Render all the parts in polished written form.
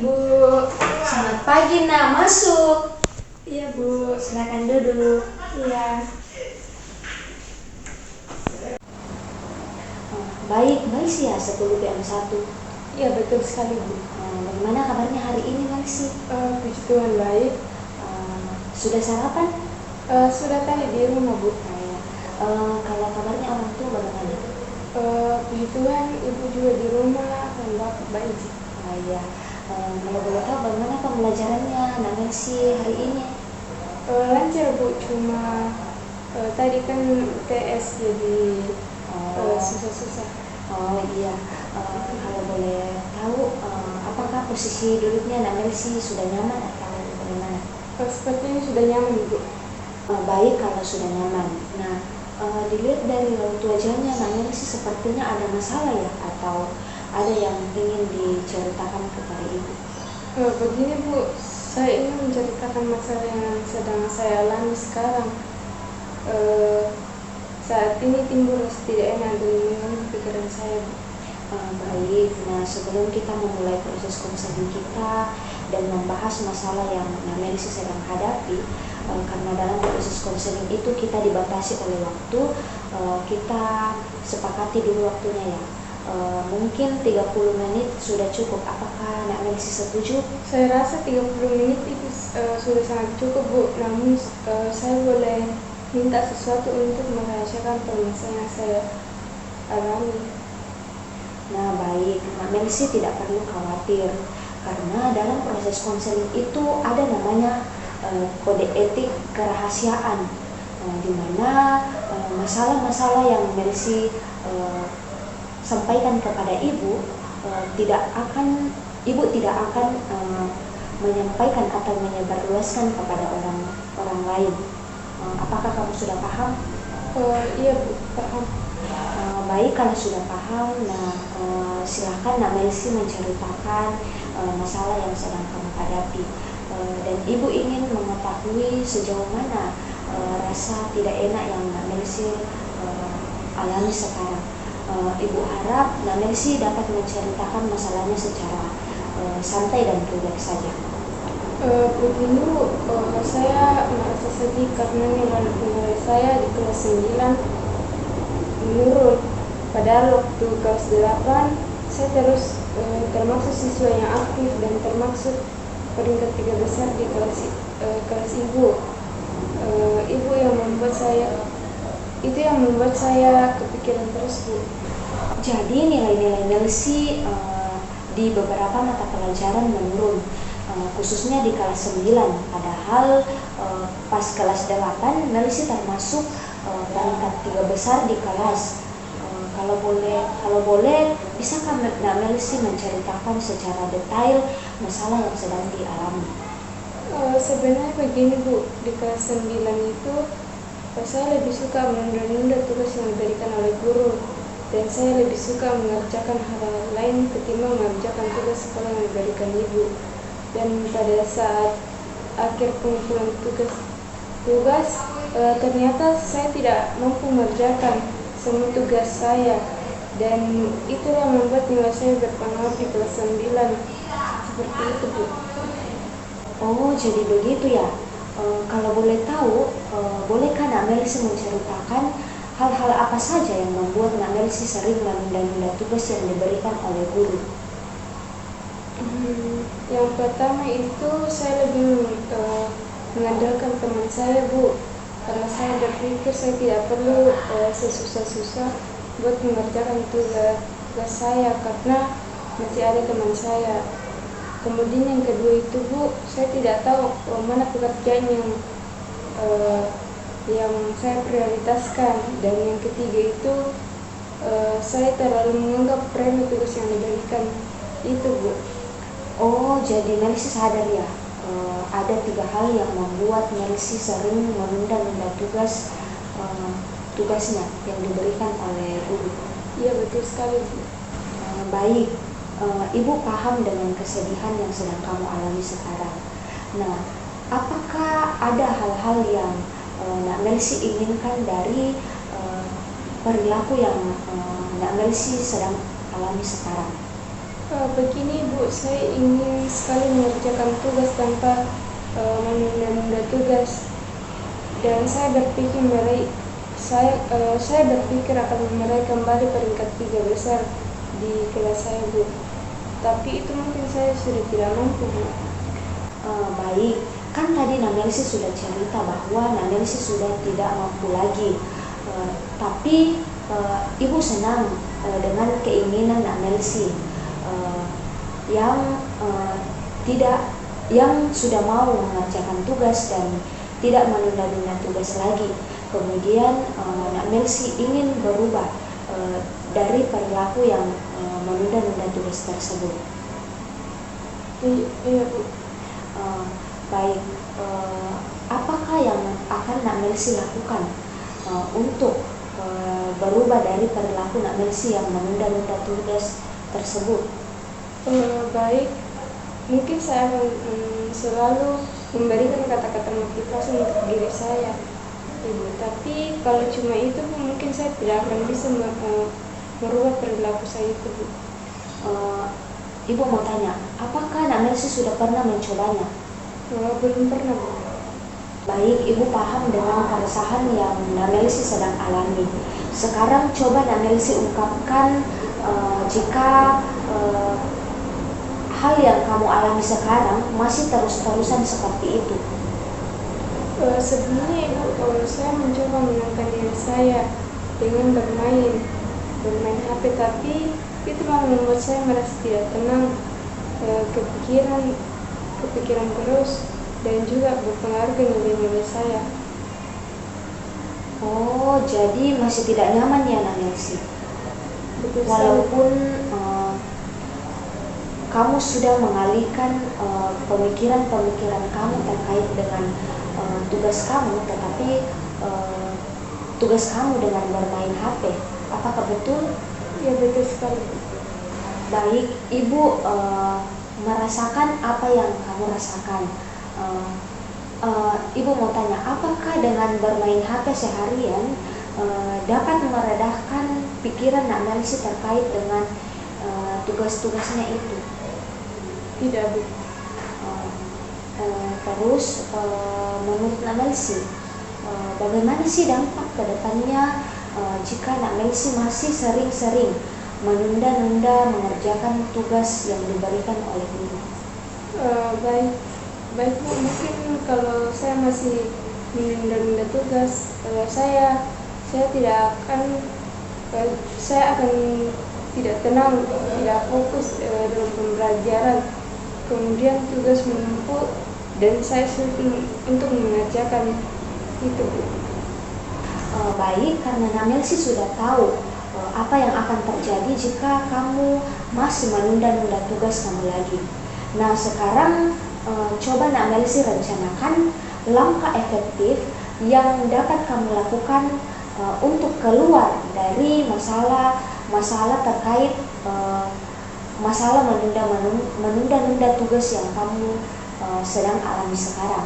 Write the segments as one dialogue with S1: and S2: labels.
S1: Bu.
S2: Selamat pagi, Nak. Masuk.
S1: Iya, Bu.
S2: Silakan duduk.
S1: Iya.
S2: Baik sih ya 10 PM1.
S1: Iya, betul sekali, Bu.
S2: Bagaimana kabarnya hari ini, Malsi?
S1: Puji Tuhan baik.
S2: Sudah sarapan?
S1: Sudah tadi di rumah, Bu.
S2: Kalau kabarnya orang tua bagaimana?
S1: Puji Tuhan, Ibu juga di rumah dan Bapak baik sih.
S2: Iya. Kalau boleh tahu bagaimana pembelajarannya Nak Malsi hari ini?
S1: Lancar, Bu. Cuma tadi kan TS jadi susah-susah.
S2: Oh iya. Kalau boleh tahu, apakah posisi duduknya Nak Malsi sudah nyaman atau bagaimana?
S1: Sepertinya sudah nyaman, Bu.
S2: Baik kalau sudah nyaman. Nah, dilihat dari raut wajahnya, Nak Malsi sepertinya ada masalah ya, atau ada yang ingin diceritakan kepada Ibu?
S1: Begini, Bu. Saya ingin menceritakan masalah yang sedang saya alami sekarang. Saat ini timbul rasa tidak enak dan mengganggu pikiran saya, Bu.
S2: Baik. Nah, sebelum kita memulai proses konseling kita dan membahas masalah yang Nak Malsi sedang hadapi, karena dalam proses konseling itu kita dibatasi oleh waktu, kita sepakati dulu waktunya ya. Mungkin 30 menit sudah cukup. Apakah Nak Malsi setuju?
S1: Saya rasa 30 menit itu sudah sangat cukup, Bu. Namun saya boleh minta sesuatu untuk merahasiakan permasalahan yang saya alami.
S2: Nah, baik. Nak Malsi tidak perlu khawatir, karena dalam proses konseling itu ada namanya kode etik kerahasiaan, di mana masalah-masalah yang Malsi sampaikan kepada Ibu, Ibu tidak akan menyampaikan atau menyebarluaskan kepada orang lain. Apakah kamu sudah paham?
S1: Iya, Bu, paham.
S2: Baik, kalau sudah paham, nah silakan Nak Malsi menceritakan masalah yang sedang kamu hadapi, dan Ibu ingin mengetahui sejauh mana rasa tidak enak yang Nak Malsi alami sekarang. Ibu harap Nak Malsi dapat menceritakan masalahnya secara santai dan rileks saja.
S1: Begini, Bu, saya merasa sedih karena nilai saya di kelas 9 menurun. Padahal waktu kelas 8 saya terus termasuk siswa yang aktif dan termasuk peringkat 3 besar di kelas Ibu. Ibu yang membuat saya kepikiran terus, Bu.
S2: Jadi nilai-nilai Malsi di beberapa mata pelajaran menurun, khususnya di kelas 9. Padahal pas kelas 8 Malsi termasuk peringkat 3 besar di kelas. Kalau boleh, bisakah Nak Malsi menceritakan secara detail masalah yang sedang dialami?
S1: Sebenarnya begini, Bu, di kelas 9 itu saya lebih suka menunda-nunda tugas yang diberikan oleh guru, dan saya lebih suka mengerjakan hal lain ketimbang mengerjakan tugas sekolah yang diberikan Ibu. Dan pada saat akhir pengumpulan tugas, ternyata saya tidak mampu mengerjakan semua tugas saya, dan itu yang membuat nilai saya berpengaruh di kelas 9. Seperti itu, Bu.
S2: Oh, jadi begitu ya. Kalau boleh tahu, bolehkah Nak Malsi menceritakan hal-hal apa saja yang membuat Nak Malsi sering menunda-nunda tugas yang diberikan oleh guru?
S1: Yang pertama itu saya lebih mengandalkan teman saya, Bu, karena saya berpikir saya tidak perlu sesusah-susah buat mengerjakan tugas saya karena masih ada teman saya. Kemudian yang kedua itu, Bu, saya tidak tahu mana pekerjaan yang saya prioritaskan. Dan yang ketiga itu, saya terlalu menganggap remeh tugas yang diberikan itu, Bu.
S2: Oh, jadi Malsi sadar ya, ada 3 hal yang membuat Malsi sering menunda-nunda tugasnya yang diberikan oleh guru.
S1: Iya, betul sekali, Bu.
S2: Baik, Ibu paham dengan kesedihan yang sedang kamu alami sekarang. Nah, apakah ada hal-hal yang Nak Malsi inginkan dari perilaku yang Nak Malsi sedang alami sekarang?
S1: Begini Bu, saya ingin sekali mengerjakan tugas tanpa menunda-nunda tugas, dan saya berpikir akan meraih kembali peringkat 3 besar di kelas saya Bu. Tapi itu mungkin saya sudah tidak mampu Bu.
S2: Baik, kan tadi Namelsi sudah cerita bahwa Namelsi sudah tidak mampu lagi. Tapi Ibu senang dengan keinginan Namelsi yang tidak yang sudah mau mengerjakan tugas dan tidak menunda-nunda tugas lagi. Kemudian Namelsi ingin berubah dari perilaku yang menunda-nunda tugas tersebut.
S1: Iya Bu.
S2: Baik, apakah yang akan Namelsi lakukan untuk berubah dari perilaku Namelsi yang menunda-nunda tugas tersebut?
S1: Baik, mungkin saya akan selalu memberikan kata-kata motivasi untuk diri saya, Ibu. Tapi kalau cuma itu Bu, mungkin saya tidak akan bisa merubah perilaku saya itu Bu.
S2: Ibu mau tanya, apakah Namelsi sudah pernah mencobanya?
S1: Belum pernah Bu.
S2: Baik, Ibu paham dengan keresahan yang Namelsi sedang alami. Sekarang coba Namelsi ungkapkan jika hal yang kamu alami sekarang masih terus-terusan seperti itu.
S1: Sebenarnya Ibu, saya mencoba menenangkan diri saya dengan bermain HP, tapi itu malah membuat saya merasa tidak tenang, kepikiran terus, dan juga berpengaruh ke nilai-nilai saya.
S2: Oh, jadi masih tidak nyaman ya Namelsi?
S1: Betul
S2: Walaupun kamu sudah mengalihkan pemikiran-pemikiran kamu terkait dengan tugas kamu, tetapi tugas kamu dengan bermain HP, apakah betul?
S1: Ya, betul sekali.
S2: Baik, Ibu merasakan apa yang kamu rasakan. Ibu mau tanya, apakah dengan bermain HP seharian dapat meredahkan pikiran Namelsi terkait dengan tugas-tugasnya itu?
S1: Tidak Bu.
S2: Terus menurut Namelsi, bagaimana sih dampak ke depannya jika Namelsi masih sering-sering menunda-nunda mengerjakan tugas yang diberikan oleh guru?
S1: Baik Bu, mungkin kalau saya masih menunda-nunda tugas, saya akan tidak tenang, tidak fokus dalam pembelajaran. Kemudian tugas menumpuk dan saya sulit untuk mengerjakan itu.
S2: Baik, karena Namelsi sudah tahu apa yang akan terjadi jika kamu masih menunda-nunda tugas kamu lagi. Nah, sekarang coba Namelsi rencanakan langkah efektif yang dapat kamu lakukan untuk keluar dari masalah terkait masalah menunda-nunda tugas yang kamu sedang alami sekarang.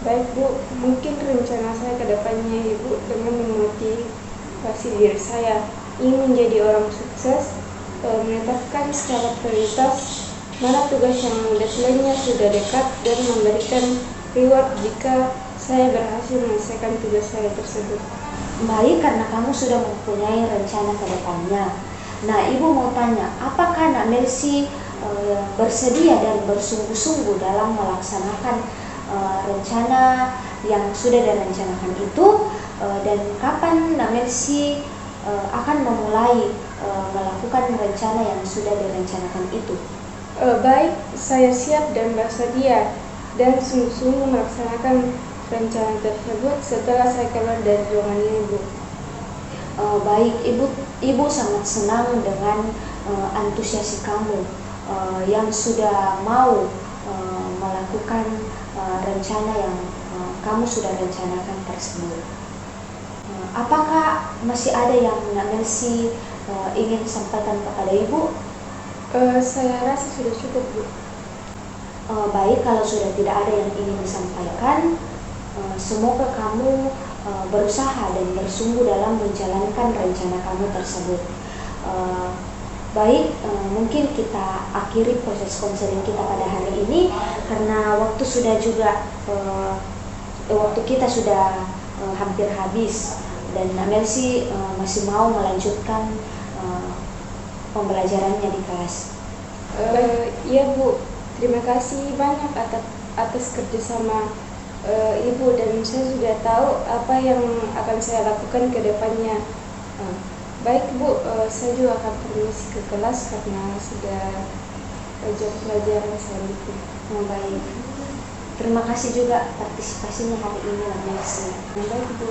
S1: Baik Bu, mungkin rencana saya ke depannya Ibu dengan memotivasi diri saya ingin menjadi orang sukses, menetapkan skala prioritas mana tugas yang deadline-nya sudah dekat, dan memberikan reward jika saya berhasil menyelesaikan tugas saya tersebut.
S2: Baik, karena kamu sudah mempunyai rencana ke depannya. Nah, Ibu mau tanya, apakah Namelsi bersedia dan bersungguh-sungguh dalam melaksanakan rencana yang sudah direncanakan itu, dan kapan Namelsi akan memulai melakukan rencana yang sudah direncanakan itu?
S1: Baik, saya siap dan bersedia dan sungguh-sungguh melaksanakan rencana tersebut setelah saya keluar dari ruangan ini Bu.
S2: Baik, Ibu sangat senang dengan antusiasi kamu yang sudah mau melakukan rencana yang kamu sudah rencanakan tersebut. Apakah masih ada yang Namelsi ingin sampaikan kepada Ibu?
S1: Saya rasa sudah cukup Bu.
S2: Baik, kalau sudah tidak ada yang ingin disampaikan, semoga kamu berusaha dan bersungguh dalam menjalankan rencana kamu tersebut. Baik, mungkin kita akhiri proses konseling kita pada hari ini karena waktu sudah juga waktu kita sudah hampir habis dan Melsi masih mau melanjutkan pembelajarannya di kelas.
S1: Iya Bu, terima kasih banyak atas kerjasama Ibu, dan saya sudah tahu apa yang akan saya lakukan ke depannya. Baik Bu, saya juga akan permisi ke kelas karena sudah jam pelajaran selanjutnya.
S2: Baik, terima kasih juga partisipasinya hari ini Melsi.
S1: Baik Bu.